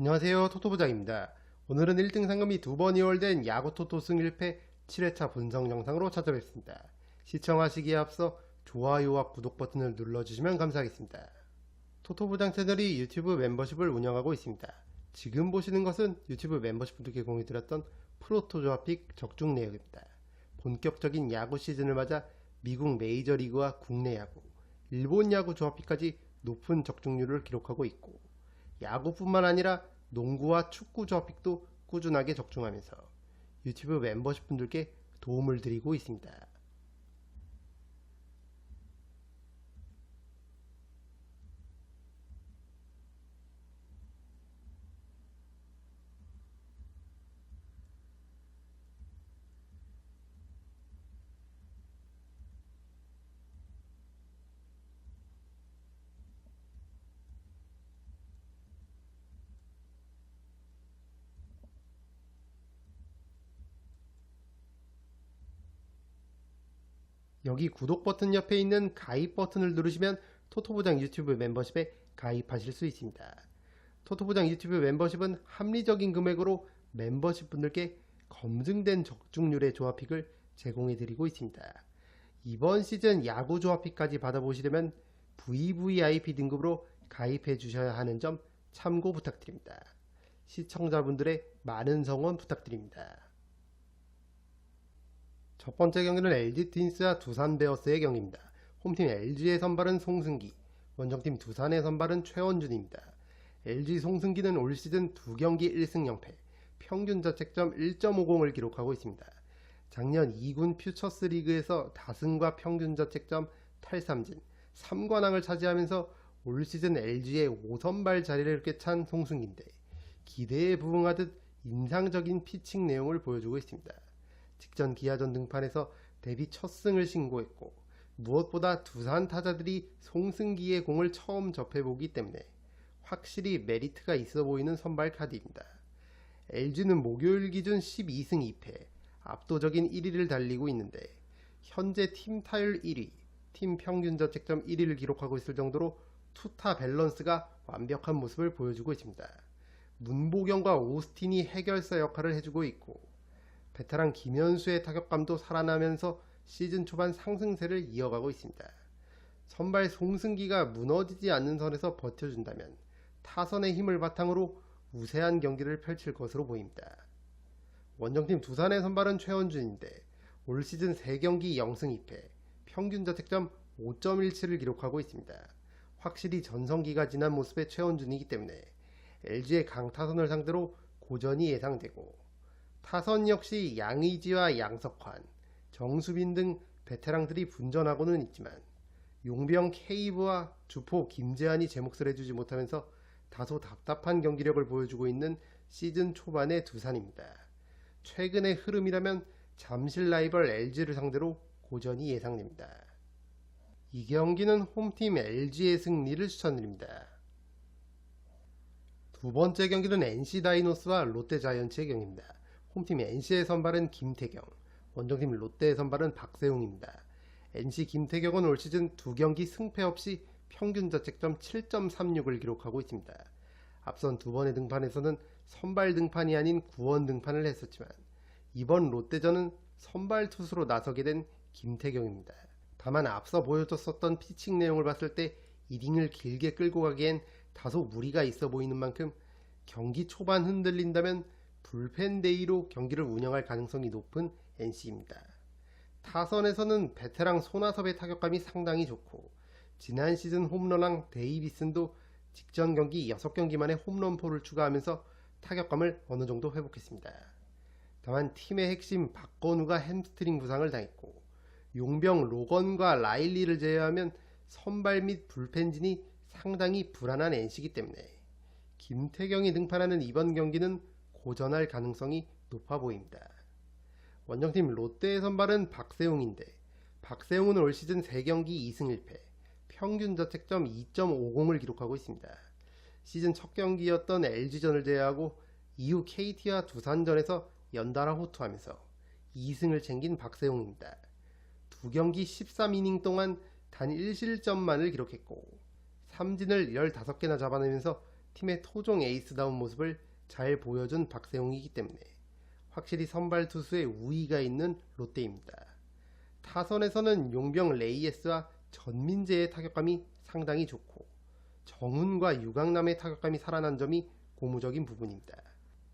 안녕하세요, 토토부장입니다. 오늘은 1등 상금이 2번 이월된 야구 토토 승 1패 7회차 분석 영상으로 찾아뵙습니다. 시청하시기에 앞서 좋아요와 구독 버튼을 눌러주시면 감사하겠습니다. 토토부장 채널이 유튜브 멤버십을 운영하고 있습니다. 지금 보시는 것은 유튜브 멤버십 분들께 공유드렸던 프로토 조합픽 적중 내역입니다. 본격적인 야구 시즌을 맞아 미국 메이저리그와 국내 야구, 일본 야구 조합픽까지 높은 적중률을 기록하고 있고, 야구뿐만 아니라 농구와 축구 조합픽도 꾸준하게 적중하면서 유튜브 멤버십 분들께 도움을 드리고 있습니다. 여기 구독 버튼 옆에 있는 가입 버튼을 누르시면 토토부장 유튜브 멤버십에 가입하실 수 있습니다. 토토부장 유튜브 멤버십은 합리적인 금액으로 멤버십 분들께 검증된 적중률의 조합픽을 제공해 드리고 있습니다. 이번 시즌 야구 조합픽까지 받아보시려면 VVIP 등급으로 가입해 주셔야 하는 점 참고 부탁드립니다. 시청자분들의 많은 성원 부탁드립니다. 첫 번째 경기는 LG 트윈스와 두산 베어스의 경기입니다. 홈팀 LG의 선발은 송승기, 원정팀 두산의 선발은 최원준입니다. LG 송승기는 올 시즌 2경기 1승 0패, 평균 자책점 1.50을 기록하고 있습니다. 작년 2군 퓨처스 리그에서 다승과 평균 자책점 탈삼진, 3관왕을 차지하면서 올 시즌 LG의 5선발 자리를 꿰찬 송승기인데, 기대에 부응하듯 인상적인 피칭 내용을 보여주고 있습니다. 직전 기아전 등판에서 데뷔 첫 승을 신고했고, 무엇보다 두산 타자들이 송승기의 공을 처음 접해보기 때문에 확실히 메리트가 있어 보이는 선발 카드입니다. LG는 목요일 기준 12승 2패, 압도적인 1위를 달리고 있는데, 현재 팀 타율 1위, 팀 평균 자책점 1위를 기록하고 있을 정도로 투타 밸런스가 완벽한 모습을 보여주고 있습니다. 문보경과 오스틴이 해결사 역할을 해주고 있고, 베테랑 김현수의 타격감도 살아나면서 시즌 초반 상승세를 이어가고 있습니다. 선발 송승기가 무너지지 않는 선에서 버텨준다면 타선의 힘을 바탕으로 우세한 경기를 펼칠 것으로 보입니다. 원정팀 두산의 선발은 최원준인데, 올 시즌 3경기 0승 2패, 평균 자책점 5.17을 기록하고 있습니다. 확실히 전성기가 지난 모습의 최원준이기 때문에 LG의 강타선을 상대로 고전이 예상되고, 타선 역시 양의지와 양석환, 정수빈 등 베테랑들이 분전하고는 있지만 용병 케이브와 주포 김재환이 제 몫을 해주지 못하면서 다소 답답한 경기력을 보여주고 있는 시즌 초반의 두산입니다. 최근의 흐름이라면 잠실 라이벌 LG를 상대로 고전이 예상됩니다. 이 경기는 홈팀 LG의 승리를 추천드립니다. 두 번째 경기는 NC 다이노스와 롯데 자이언츠의 경기입니다. 홈팀 NC의 선발은 김태경, 원정팀 롯데의 선발은 박세웅입니다. NC 김태경은 올 시즌 2경기 승패 없이 평균 자책점 7.36을 기록하고 있습니다. 앞선 두 번의 등판에서는 선발 등판이 아닌 구원 등판을 했었지만, 이번 롯데전은 선발 투수로 나서게 된 김태경입니다. 다만 앞서 보여줬었던 피칭 내용을 봤을 때 이닝을 길게 끌고 가기엔 다소 무리가 있어 보이는 만큼 경기 초반 흔들린다면 불펜 데이로 경기를 운영할 가능성이 높은 NC입니다. 타선에서는 베테랑 손아섭의 타격감이 상당히 좋고, 지난 시즌 홈런왕 데이비슨도 직전 경기 6경기 만에 홈런포를 추가하면서 타격감을 어느 정도 회복했습니다. 다만 팀의 핵심 박건우가 햄스트링 부상을 당했고, 용병 로건과 라일리를 제외하면 선발 및 불펜진이 상당히 불안한 NC이기 때문에 김태경이 등판하는 이번 경기는 고전할 가능성이 높아 보입니다. 원정팀 롯데의 선발은 박세웅인데, 박세웅은 올 시즌 3경기 2승 1패, 평균 자책점 2.50을 기록하고 있습니다. 시즌 첫 경기였던 LG전을 제외하고 이후 KT와 두산전에서 연달아 호투하면서 2승을 챙긴 박세웅입니다. 2경기 13이닝 동안 단 1실점만을 기록했고, 삼진을 15개나 잡아내면서 팀의 토종 에이스다운 모습을 잘 보여준 박세웅이기 때문에 확실히 선발 투수의 우위가 있는 롯데입니다. 타선에서는 용병 레이에스와 전민재의 타격감이 상당히 좋고 정훈과 유강남의 타격감이 살아난 점이 고무적인 부분입니다.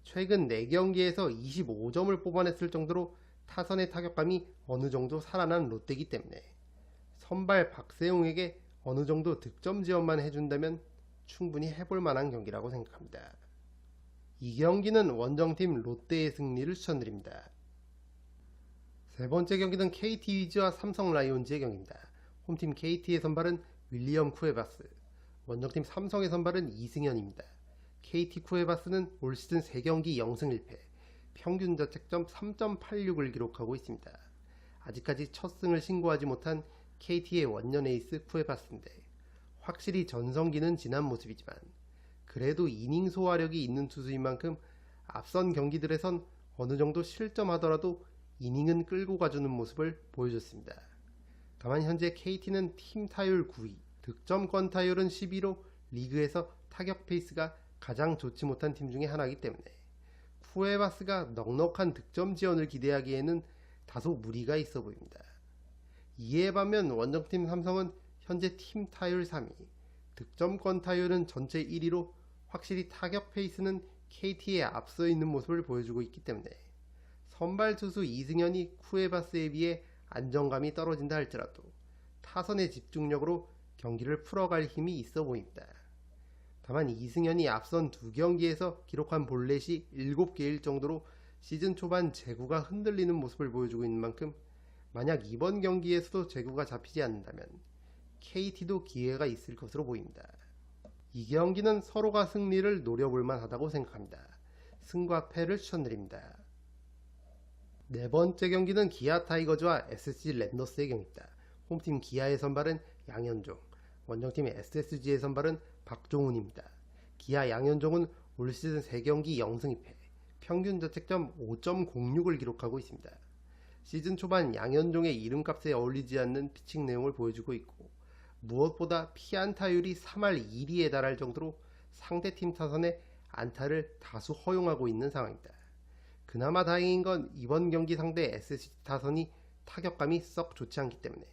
최근 4경기에서 25점을 뽑아냈을 정도로 타선의 타격감이 어느 정도 살아난 롯데이기 때문에 선발 박세웅에게 어느 정도 득점 지원만 해준다면 충분히 해볼 만한 경기라고 생각합니다. 이 경기는 원정팀 롯데의 승리를 추천드립니다. 세 번째 경기는 KT 위즈와 삼성 라이온즈의 경기입니다. 홈팀 KT의 선발은 윌리엄 쿠에바스, 원정팀 삼성의 선발은 이승현입니다. KT 쿠에바스는 올 시즌 3경기 0승 1패, 평균 자책점 3.86을 기록하고 있습니다. 아직까지 첫 승을 신고하지 못한 KT의 원년 에이스 쿠에바스인데 확실히 전성기는 지난 모습이지만 그래도 이닝 소화력이 있는 투수인 만큼 앞선 경기들에선 어느 정도 실점하더라도 이닝은 끌고 가주는 모습을 보여줬습니다. 다만 현재 KT는 팀 타율 9위, 득점권 타율은 11로 리그에서 타격 페이스가 가장 좋지 못한 팀 중에 하나이기 때문에 쿠에바스가 넉넉한 득점 지원을 기대하기에는 다소 무리가 있어 보입니다. 이에 반면 원정팀 삼성은 현재 팀 타율 3위, 득점권 타율은 전체 1위로 확실히 타격 페이스는 KT에 앞서 있는 모습을 보여주고 있기 때문에 선발 투수 이승현이 쿠에바스에 비해 안정감이 떨어진다 할지라도 타선의 집중력으로 경기를 풀어갈 힘이 있어 보입니다. 다만 이승현이 앞선 2경기에서 기록한 볼넷이 7개일 정도로 시즌 초반 제구가 흔들리는 모습을 보여주고 있는 만큼 만약 이번 경기에서도 제구가 잡히지 않는다면 KT도 기회가 있을 것으로 보입니다. 이 경기는 서로가 승리를 노려볼 만하다고 생각합니다. 승과 패를 추천드립니다. 네 번째 경기는 기아 타이거즈와 SSG 랜더스의 경기입니다. 홈팀 기아의 선발은 양현종, 원정팀 SSG의 선발은 박종훈입니다. 기아 양현종은 올 시즌 3경기 0승 2패, 평균 자책점 5.06을 기록하고 있습니다. 시즌 초반 양현종의 이름값에 어울리지 않는 피칭 내용을 보여주고 있고 무엇보다 피안타율이 3할 1위에 달할 정도로 상대팀 타선에 안타를 다수 허용하고 있는 상황입니다. 그나마 다행인 건 이번 경기 상대 SSG 타선이 타격감이 썩 좋지 않기 때문에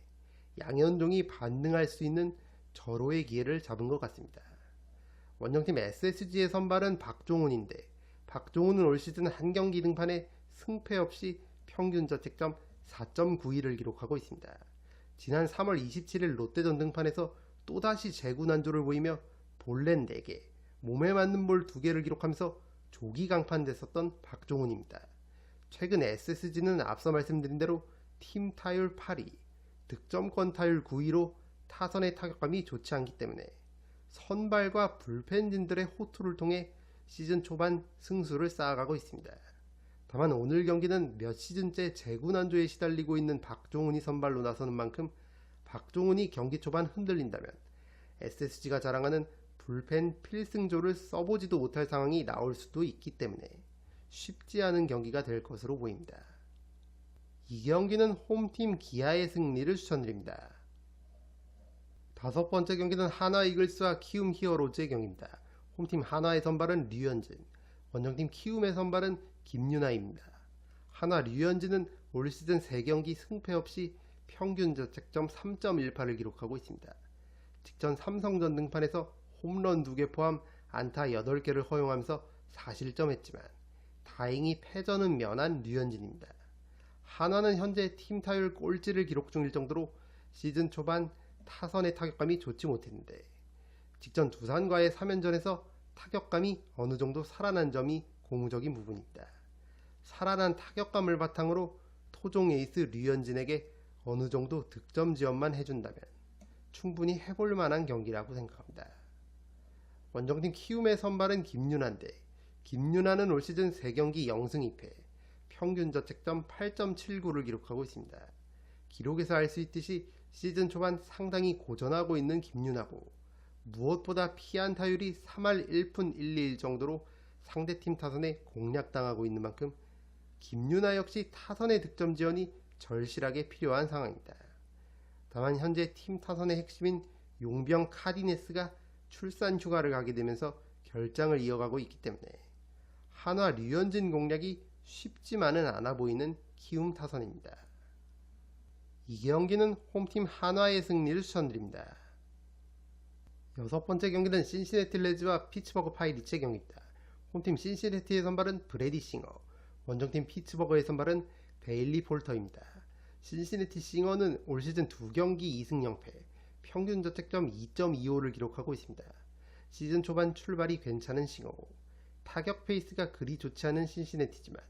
양현종이 반등할 수 있는 절호의 기회를 잡은 것 같습니다. 원정팀 SSG의 선발은 박종훈인데 박종훈은 올 시즌 한 경기 등판에 승패 없이 평균 자책점 4.91을 기록하고 있습니다. 지난 3월 27일 롯데전 등판에서 또다시 제구 난조를 보이며 볼넷 4개, 몸에 맞는 볼 2개를 기록하면서 조기 강판됐었던 박종훈입니다. 최근 SSG는 앞서 말씀드린 대로 팀 타율 8위, 득점권 타율 9위로 타선의 타격감이 좋지 않기 때문에 선발과 불펜진들의 호투를 통해 시즌 초반 승수를 쌓아가고 있습니다. 다만 오늘 경기는 몇 시즌째 제구난조에 시달리고 있는 박종훈이 선발로 나서는 만큼 박종훈이 경기 초반 흔들린다면 SSG가 자랑하는 불펜 필승조를 써보지도 못할 상황이 나올 수도 있기 때문에 쉽지 않은 경기가 될 것으로 보입니다. 이 경기는 홈팀 기아의 승리를 추천드립니다. 다섯 번째 경기는 하나 이글스와 키움 히어로즈의 경기입니다. 홈팀 하나의 선발은 류현진, 원정팀 키움의 선발은 김윤아입니다. 하나 류현진은 올 시즌 3경기 승패 없이 평균 자책점 3.18을 기록하고 있습니다. 직전 삼성전 등판에서 홈런 2개 포함 안타 8개를 허용하면서 4실점했지만 다행히 패전은 면한 류현진입니다. 하나는 현재 팀 타율 꼴찌를 기록 중일 정도로 시즌 초반 타선의 타격감이 좋지 못했는데 직전 두산과의 3연전에서 타격감이 어느 정도 살아난 점이 고무적인 부분입니다. 살아난 타격감을 바탕으로 토종 에이스 류현진에게 어느 정도 득점 지원만 해준다면 충분히 해볼 만한 경기라고 생각합니다. 원정팀 키움의 선발은 김윤아인데 김윤아는 올 시즌 3경기 0승 2패, 평균 자책점 8.79를 기록하고 있습니다. 기록에서 알 수 있듯이 시즌 초반 상당히 고전하고 있는 김윤아고 무엇보다 피안타율이 3할 1푼 1리1 정도로 상대팀 타선에 공략당하고 있는 만큼 김윤아 역시 타선의 득점 지원이 절실하게 필요한 상황입니다. 다만 현재 팀 타선의 핵심인 용병 카디네스가 출산 휴가를 가게 되면서 별장을 이어가고 있기 때문에 한화 류현진 공략이 쉽지만은 않아 보이는 키움 타선입니다. 이 경기는 홈팀 한화의 승리를 추천드립니다. 여섯 번째 경기는 신시내티 레즈와 피츠버그 파이리츠의 경기입니다. 홈팀 신시내티의 선발은 브래디 싱어, 원정팀 피츠버그의 선발은 베일리 폴터입니다. 신시내티 싱어는 올 시즌 2경기 2승 0패, 평균 자책점 2.25를 기록하고 있습니다. 시즌 초반 출발이 괜찮은 싱어고 타격 페이스가 그리 좋지 않은 신시내티지만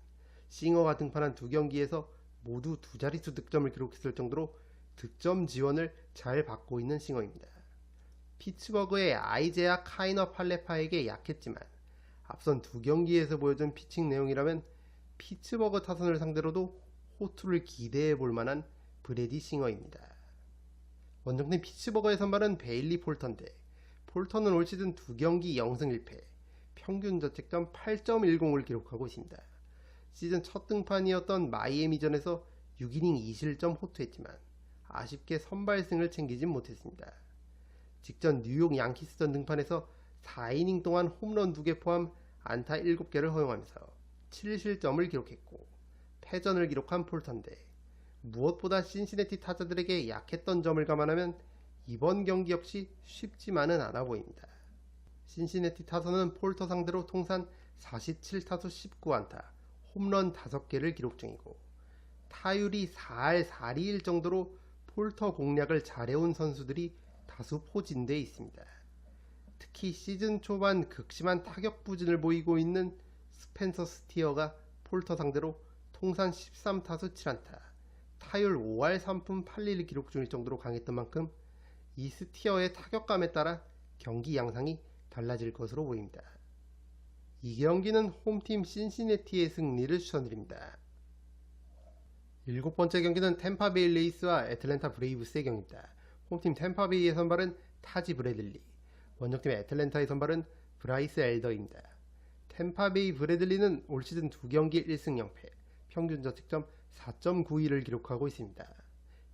싱어가 등판한 2경기에서 모두 두 자릿수 득점을 기록했을 정도로 득점 지원을 잘 받고 있는 싱어입니다. 피츠버그의 아이제아 카이너 팔레파에게 약했지만 앞선 2경기에서 보여준 피칭 내용이라면 피츠버그 타선을 상대로도 호투를 기대해 볼 만한 브래디 싱어입니다. 원정팀 피츠버그의 선발은 베일리 폴턴인데 폴턴은 올 시즌 2경기 0승 1패, 평균 자책점 8.10을 기록하고 있습니다. 시즌 첫 등판이었던 마이애미전에서 6이닝 2실점 호투했지만 아쉽게 선발승을 챙기진 못했습니다. 직전 뉴욕 양키스전 등판에서 4이닝 동안 홈런 2개 포함 안타 7개를 허용하면서 7실점을 기록했고 패전을 기록한 폴턴인데 무엇보다 신시내티 타자들에게 약했던 점을 감안하면 이번 경기 역시 쉽지만은 않아 보입니다. 신시내티 타선은 폴터 상대로 통산 47타수 19안타, 홈런 5개를 기록 중이고 타율이 4할 4리일 정도로 폴터 공략을 잘해온 선수들이 다수 포진돼 있습니다. 특히 시즌 초반 극심한 타격 부진을 보이고 있는 스펜서 스티어가 폴터 상대로 통산 13타수 7안타, 타율 5할 3푼 8리를 기록 중일 정도로 강했던 만큼 이 스티어의 타격감에 따라 경기 양상이 달라질 것으로 보입니다. 이 경기는 홈팀 신시내티의 승리를 추천드립니다. 일곱 번째 경기는 템파베이 레이스와 애틀랜타 브레이브스의 경기입니다. 홈팀 템파베이의 선발은 타지 브래들리, 원정팀 애틀랜타의 선발은 브라이스 엘더입니다. 템파베이 브래들리는 올 시즌 2경기 1승 0패, 평균 자책점 4.92를 기록하고 있습니다.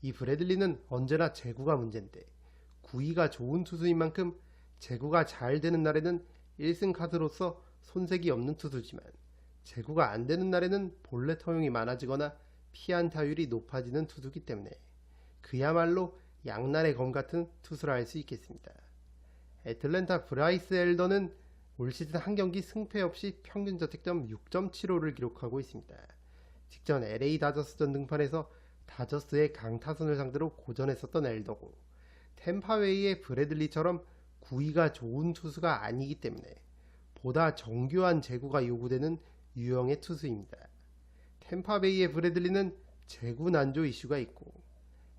이 브래들리는 언제나 제구가 문제인데 구위가 좋은 투수인 만큼 제구가 잘 되는 날에는 1승 카드로서 손색이 없는 투수지만 제구가 안 되는 날에는 볼넷 허용이 많아지거나 피안타율이 높아지는 투수기 때문에 그야말로 양날의 검 같은 투수라 할 수 있겠습니다. 애틀랜타 브라이스 엘더는 올 시즌 한 경기 승패 없이 평균 자책점 6.75를 기록하고 있습니다. 직전 LA 다저스전 등판에서 다저스의 강타선을 상대로 고전했었던 엘더고 템파웨이의 브래들리처럼 구위가 좋은 투수가 아니기 때문에 보다 정교한 제구가 요구되는 유형의 투수입니다. 템파베이의 브래들리는 제구 난조 이슈가 있고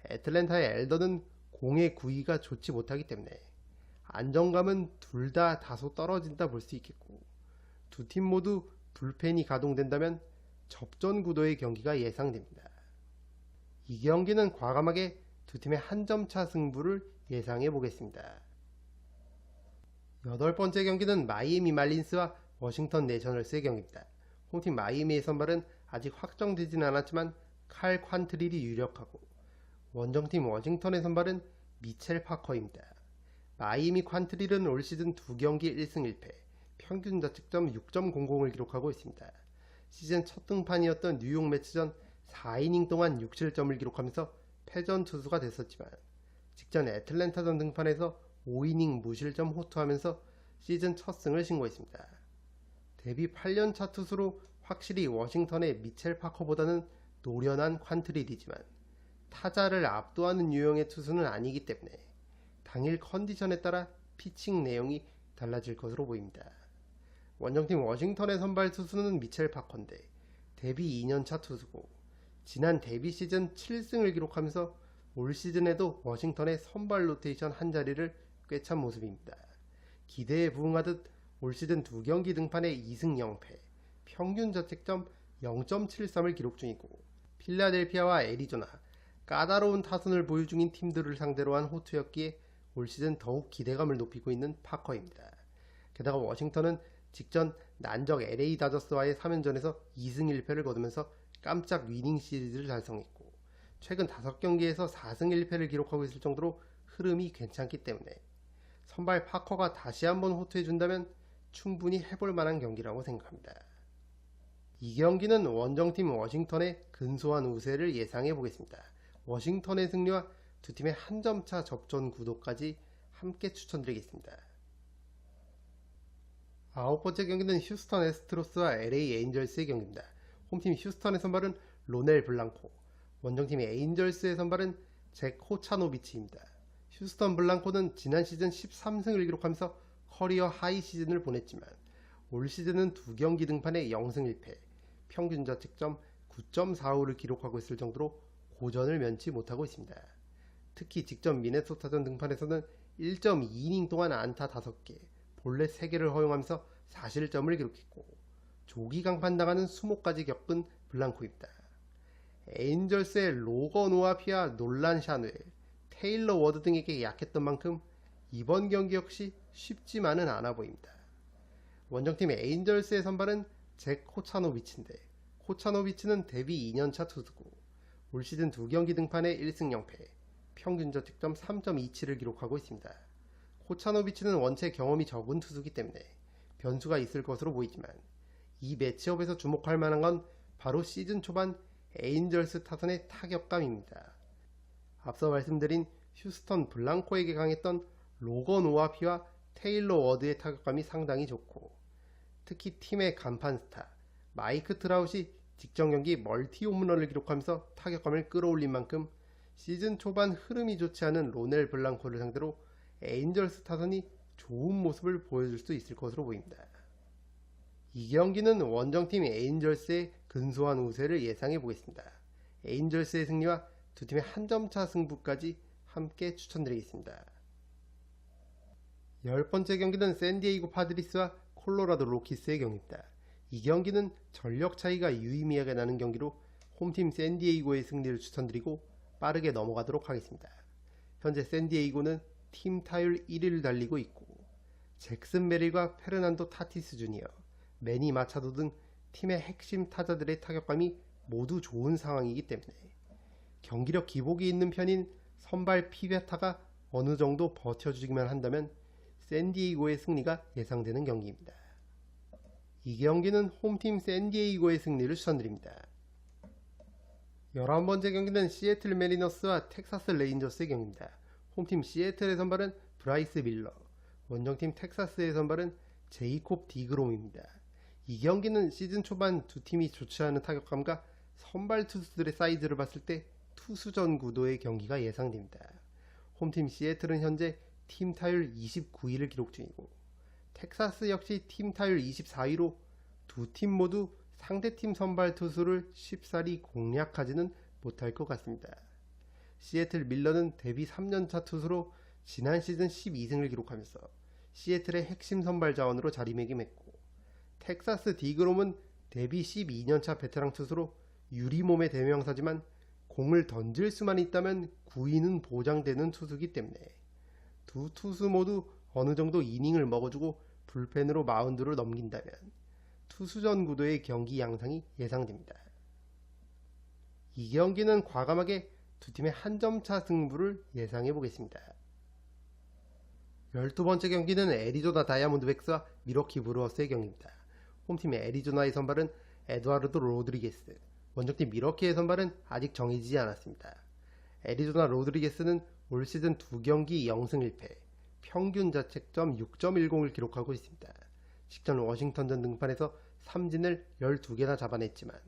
애틀랜타의 엘더는 공의 구위가 좋지 못하기 때문에 안정감은 둘 다 다소 떨어진다 볼 수 있겠고 두 팀 모두 불펜이 가동된다면 접전 구도의 경기가 예상됩니다. 이 경기는 과감하게 두 팀의 한 점차 승부를 예상해 보겠습니다. 여덟 번째 경기는 마이애미 말린스와 워싱턴 내셔널스의 경기입니다. 홈팀 마이애미의 선발은 아직 확정되진 않았지만 칼 콴트릴이 유력하고 원정팀 워싱턴의 선발은 미첼 파커입니다. 마이애미 콴트릴은 올 시즌 2경기 1승 1패, 평균 자책점 6.00을 기록하고 있습니다. 시즌 첫 등판이었던 뉴욕 매치전 4이닝 동안 6실점을 기록하면서 패전 투수가 됐었지만 직전 애틀랜타전 등판에서 5이닝 무실점 호투하면서 시즌 첫 승을 신고했습니다. 데뷔 8년차 투수로 확실히 워싱턴의 미첼 파커보다는 노련한 콴트릴이지만 타자를 압도하는 유형의 투수는 아니기 때문에 당일 컨디션에 따라 피칭 내용이 달라질 것으로 보입니다. 원정팀 워싱턴의 선발 투수는 미첼 파커인데 데뷔 2년차 투수고 지난 데뷔 시즌 7승을 기록하면서 올 시즌에도 워싱턴의 선발 로테이션 한 자리를 꿰찬 모습입니다. 기대에 부응하듯 올 시즌 2경기 등판에 2승 0패, 평균 자책점 0.73을 기록 중이고 필라델피아와 애리조나, 까다로운 타선을 보유 중인 팀들을 상대로 한 호투였기에 올 시즌 더욱 기대감을 높이고 있는 파커입니다. 게다가 워싱턴은 직전 난적 LA 다저스와의 3연전에서 2승 1패를 거두면서 깜짝 위닝 시리즈를 달성했고 최근 5경기에서 4승 1패를 기록하고 있을 정도로 흐름이 괜찮기 때문에 선발 파커가 다시 한번 호투해준다면 충분히 해볼 만한 경기라고 생각합니다. 이 경기는 원정팀 워싱턴의 근소한 우세를 예상해 보겠습니다. 워싱턴의 승리와 두 팀의 한 점차 접전 구도까지 함께 추천드리겠습니다. 아홉 번째 경기는 휴스턴 애스트로스와 LA 에인절스의 경기입니다. 홈팀 휴스턴의 선발은 로넬 블랑코, 원정팀 에인절스의 선발은 잭 호차노비치입니다. 휴스턴 블랑코는 지난 시즌 13승을 기록하면서 커리어 하이 시즌을 보냈지만 올 시즌은 두 경기 등판에 0승 1패, 평균 자책점 9.45를 기록하고 있을 정도로 고전을 면치 못하고 있습니다. 특히 직전 미네소타전 등판에서는 1.2이닝 동안 안타 5개, 볼넷 3개를 허용하면서 4실점을 기록했고 조기 강판당하는 수모까지 겪은 블랑코입니다. 에인절스의 로건 오아피와 놀란 샤누엘, 테일러 워드 등에게 약했던 만큼 이번 경기 역시 쉽지만은 않아 보입니다. 원정팀 에인절스의 선발은 잭 호차노비치인데 호차노비치는 데뷔 2년차 투수고 올 시즌 두 경기 등판에 1승 0패, 평균 자책점 3.27을 기록하고 있습니다. 호차노비치는 원체 경험이 적은 투수기 때문에 변수가 있을 것으로 보이지만 이 매치업에서 주목할 만한 건 바로 시즌 초반 에인절스 타선의 타격감입니다. 앞서 말씀드린 휴스턴 블랑코에게 강했던 로건 오아피와 테일러 워드의 타격감이 상당히 좋고 특히 팀의 간판 스타 마이크 트라웃이 직전 경기 멀티 홈런을 기록하면서 타격감을 끌어올린 만큼 시즌 초반 흐름이 좋지 않은 로넬 블랑코를 상대로 에인절스 타선이 좋은 모습을 보여줄 수 있을 것으로 보입니다. 이 경기는 원정팀 에인절스의 근소한 우세를 예상해 보겠습니다. 에인절스의 승리와 두 팀의 한 점차 승부까지 함께 추천드리겠습니다. 10번째 경기는 샌디에이고 파드리스와 콜로라도 로키스의 경기입니다. 이 경기는 전력 차이가 유의미하게 나는 경기로 홈팀 샌디에이고의 승리를 추천드리고 빠르게 넘어가도록 하겠습니다. 현재 샌디에이고는 팀 타율 1위를 달리고 있고 잭슨 메릴과 페르난도 타티스 주니어, 매니 마차도 등 팀의 핵심 타자들의 타격감이 모두 좋은 상황이기 때문에 경기력 기복이 있는 편인 선발 피베타가 어느 정도 버텨주기만 한다면 샌디에이고의 승리가 예상되는 경기입니다. 이 경기는 홈팀 샌디에이고의 승리를 추천드립니다. 11번째 경기는 시애틀 메리너스와 텍사스 레인저스의 경기입니다. 홈팀 시애틀의 선발은 브라이스 밀러, 원정팀 텍사스의 선발은 제이콥 디그롬입니다. 이 경기는 시즌 초반 두 팀이 좋지 않은 타격감과 선발 투수들의 사이즈를 봤을 때 투수전 구도의 경기가 예상됩니다. 홈팀 시애틀은 현재 팀 타율 29위를 기록 중이고 텍사스 역시 팀 타율 24위로 두 팀 모두 상대팀 선발 투수를 쉽사리 공략하지는 못할 것 같습니다. 시애틀 밀러는 데뷔 3년차 투수로 지난 시즌 12승을 기록하면서 시애틀의 핵심 선발 자원으로 자리매김했고 텍사스 디그롬은 데뷔 12년차 베테랑 투수로 유리몸의 대명사지만 공을 던질 수만 있다면 9위는 보장되는 투수기 때문에 두 투수 모두 어느 정도 이닝을 먹어주고 불펜으로 마운드를 넘긴다면 투수전 구도의 경기 양상이 예상됩니다. 이 경기는 과감하게 두 팀의 한 점차 승부를 예상해 보겠습니다. 12번째 경기는 애리조나 다이아몬드백스와 미러키 브루어스의 경기입니다. 홈팀의 애리조나의 선발은 에드와르도 로드리게스, 원정팀 미러키의 선발은 아직 정해지지 않았습니다. 애리조나 로드리게스는 올 시즌 두 경기 0승 1패, 평균 자책점 6.10을 기록하고 있습니다. 직전 워싱턴전 등판에서 삼진을 12개나 잡아냈지만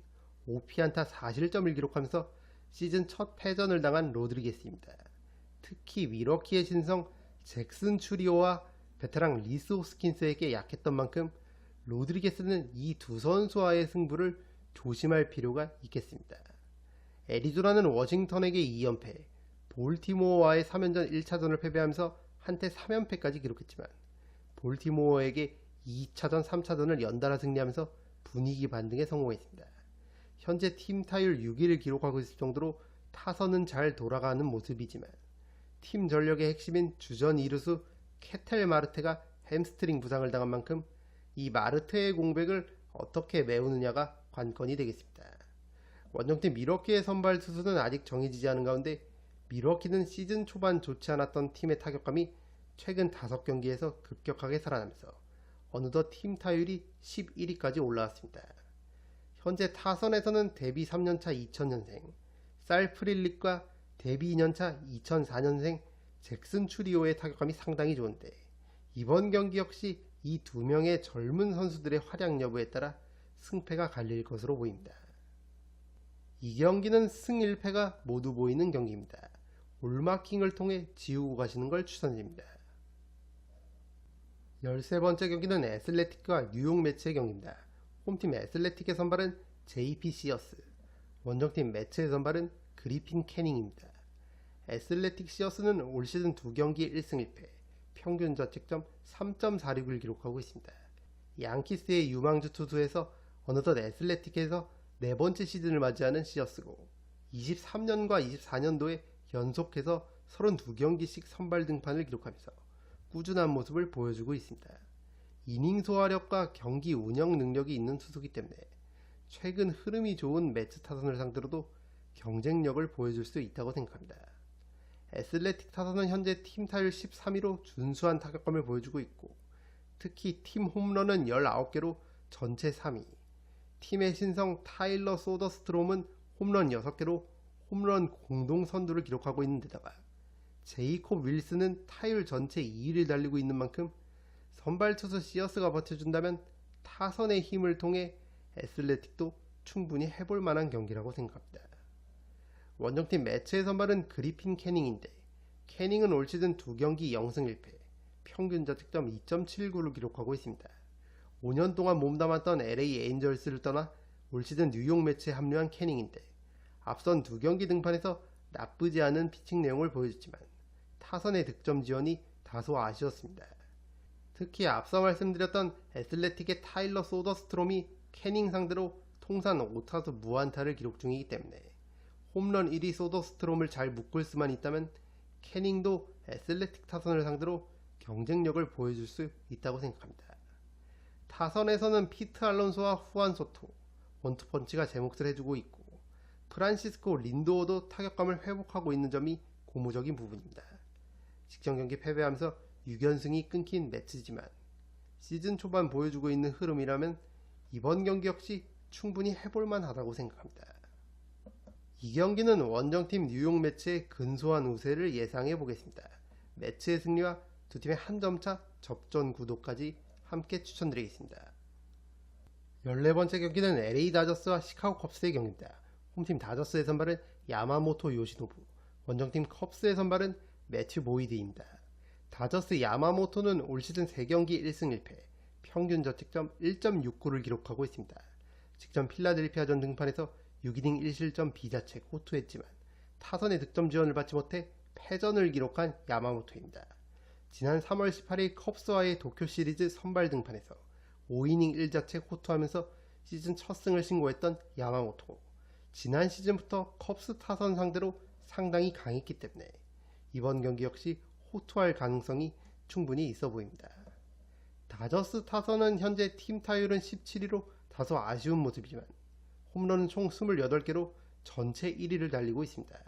5피안타 4실점을 기록하면서 시즌 첫 패전을 당한 로드리게스입니다. 특히 미러키의 신성 잭슨 추리오와 베테랑 리스 호스킨스에게 약했던 만큼 로드리게스는 이 두 선수와의 승부를 조심할 필요가 있겠습니다. 애리조나는 워싱턴에게 2연패, 볼티모어와의 3연전 1차전을 패배하면서 한때 3연패까지 기록했지만 볼티모어에게 2차전, 3차전을 연달아 승리하면서 분위기 반등에 성공했습니다. 현재 팀 타율 6위를 기록하고 있을 정도로 타선은 잘 돌아가는 모습이지만 팀 전력의 핵심인 주전 이루수 케텔 마르테가 햄스트링 부상을 당한 만큼 이 마르테의 공백을 어떻게 메우느냐가 관건이 되겠습니다. 원정팀 미러키의 선발 투수는 아직 정해지지 않은 가운데 미러키는 시즌 초반 좋지 않았던 팀의 타격감이 최근 5경기에서 급격하게 살아나면서 어느덧 팀 타율이 11위까지 올라왔습니다. 현재 타선에서는 데뷔 3년차 2000년생 살 프릴릭과 데뷔 2년차 2004년생 잭슨 추리오의 타격감이 상당히 좋은데 이번 경기 역시 이 두 명의 젊은 선수들의 활약 여부에 따라 승패가 갈릴 것으로 보입니다. 이 경기는 승 1패가 모두 보이는 경기입니다. 올마킹을 통해 지우고 가시는 걸 추천드립니다. 13번째 경기는 애슬레틱과 뉴욕 매츠의 경기입니다. 홈팀 애슬레틱의 선발은 JP 시어스, 원정팀 매츠의 선발은 그리핀 캐닝입니다. 애슬레틱 시어스는 올 시즌 2경기 1승 1패, 평균 자책점 3.46을 기록하고 있습니다. 양키스의 유망주 투수에서 어느덧 애슬레틱에서 네 번째 시즌을 맞이하는 시어스고 23년과 24년도에 연속해서 32경기씩 선발 등판을 기록하면서 꾸준한 모습을 보여주고 있습니다. 이닝 소화력과 경기 운영 능력이 있는 투수이기 때문에 최근 흐름이 좋은 매츠 타선을 상대로도 경쟁력을 보여줄 수 있다고 생각합니다. 애슬레틱 타선은 현재 팀 타율 13위로 준수한 타격감을 보여주고 있고 특히 팀 홈런은 19개로 전체 3위, 팀의 신성 타일러 소더스트롬은 홈런 6개로 홈런 공동 선두를 기록하고 있는 데다가 제이콥 윌슨은 타율 전체 2위를 달리고 있는 만큼 선발 투수 시어스가 버텨준다면 타선의 힘을 통해 애슬레틱도 충분히 해볼 만한 경기라고 생각합니다. 원정팀 매츠의 선발은 그리핀 캐닝인데 캐닝은 올 시즌 2경기 0승 1패, 평균 자책점 2.79를 기록하고 있습니다. 5년 동안 몸담았던 LA 에인절스를 떠나 올 시즌 뉴욕 매츠에 합류한 캐닝인데 앞선 2경기 등판에서 나쁘지 않은 피칭 내용을 보여줬지만 타선의 득점 지원이 다소 아쉬웠습니다. 특히 앞서 말씀드렸던 애슬레틱의 타일러 소더스트롬이 캐닝 상대로 통산 5타수 무안타를 기록 중이기 때문에 홈런 1위 소더스트롬을 잘 묶을 수만 있다면 캐닝도 애슬레틱 타선을 상대로 경쟁력을 보여줄 수 있다고 생각합니다. 타선에서는 피트 알론소와 후안 소토, 원투펀치가 제 몫을 해주고 있고 프란시스코 린도어도 타격감을 회복하고 있는 점이 고무적인 부분입니다. 직전 경기 패배하면서 6연승이 끊긴 매치지만 시즌 초반 보여주고 있는 흐름이라면 이번 경기 역시 충분히 해볼만 하다고 생각합니다. 이 경기는 원정팀 뉴욕 매츠의 근소한 우세를 예상해 보겠습니다. 매츠의 승리와 두 팀의 한 점차 접전 구도까지 함께 추천드리겠습니다. 14번째 경기는 LA 다저스와 시카고 컵스의 경기입니다. 홈팀 다저스의 선발은 야마모토 요시노부, 원정팀 컵스의 선발은 매튜 보이드입니다. 다저스 야마모토는 올 시즌 3경기 1승 1패, 평균 자책점 1.69를 기록하고 있습니다. 직전 필라델피아전 등판에서 6이닝 1실점 비자책 호투했지만 타선의 득점 지원을 받지 못해 패전을 기록한 야마모토입니다. 지난 3월 18일 컵스와의 도쿄 시리즈 선발 등판에서 5이닝 1자책 호투하면서 시즌 첫 승을 신고했던 야마모토. 지난 시즌부터 컵스 타선 상대로 상당히 강했기 때문에 이번 경기 역시 호투할 가능성이 충분히 있어 보입니다. 다저스 타선은 현재 팀 타율은 17위로 다소 아쉬운 모습이지만 홈런은 총 28개로 전체 1위를 달리고 있습니다.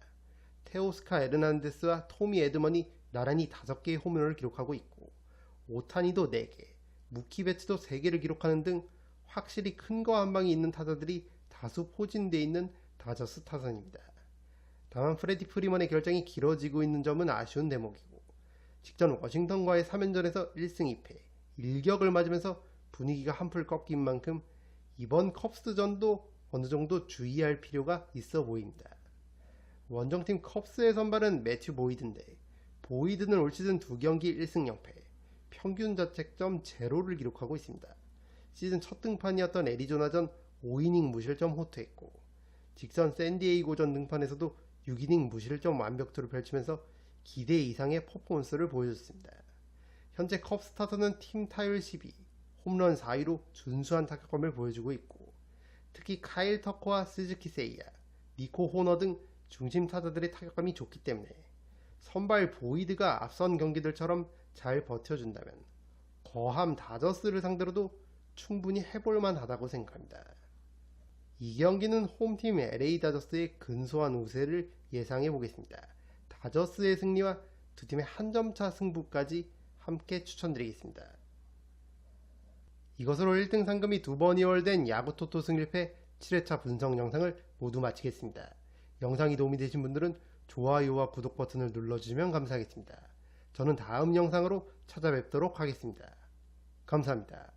테오스카 에르난데스와 토미 에드먼이 나란히 5개의 홈런을 기록하고 있고 오타니도 4개, 무키 베츠도 3개를 기록하는 등 확실히 큰 거 한 방이 있는 타자들이 다수 포진되어 있는 다저스 타선입니다. 다만 프레디 프리먼의 결정이 길어지고 있는 점은 아쉬운 대목이고 직전 워싱턴과의 3연전에서 1승 2패, 1격을 맞으면서 분위기가 한풀 꺾인 만큼 이번 컵스전도 어느 정도 주의할 필요가 있어 보입니다. 원정팀 컵스의 선발은 매튜 보이드인데 보이드는 올 시즌 2경기 1승 0패, 평균 자책점 0를 기록하고 있습니다. 시즌 첫 등판이었던 애리조나전 5이닝 무실점 호투했고 직전 샌디에이고전 등판에서도 6이닝 무실점 완벽투를 펼치면서 기대 이상의 퍼포먼스를 보여줬습니다. 현재 컵스 타선은 팀 타율 12, 홈런 4위로 준수한 타격감을 보여주고 있고 특히 카일 터커와 스즈키 세이야, 니코 호너 등 중심 타자들의 타격감이 좋기 때문에 선발 보이드가 앞선 경기들처럼 잘 버텨준다면 거함 다저스를 상대로도 충분히 해볼만 하다고 생각합니다. 이 경기는 홈팀 LA 다저스의 근소한 우세를 예상해 보겠습니다. 다저스의 승리와 두 팀의 한 점차 승부까지 함께 추천드리겠습니다. 이것으로 1등 상금이 2번 이월된 야구토토 승일패 7회차 분석 영상을 모두 마치겠습니다. 영상이 도움이 되신 분들은 좋아요와 구독 버튼을 눌러주시면 감사하겠습니다. 저는 다음 영상으로 찾아뵙도록 하겠습니다. 감사합니다.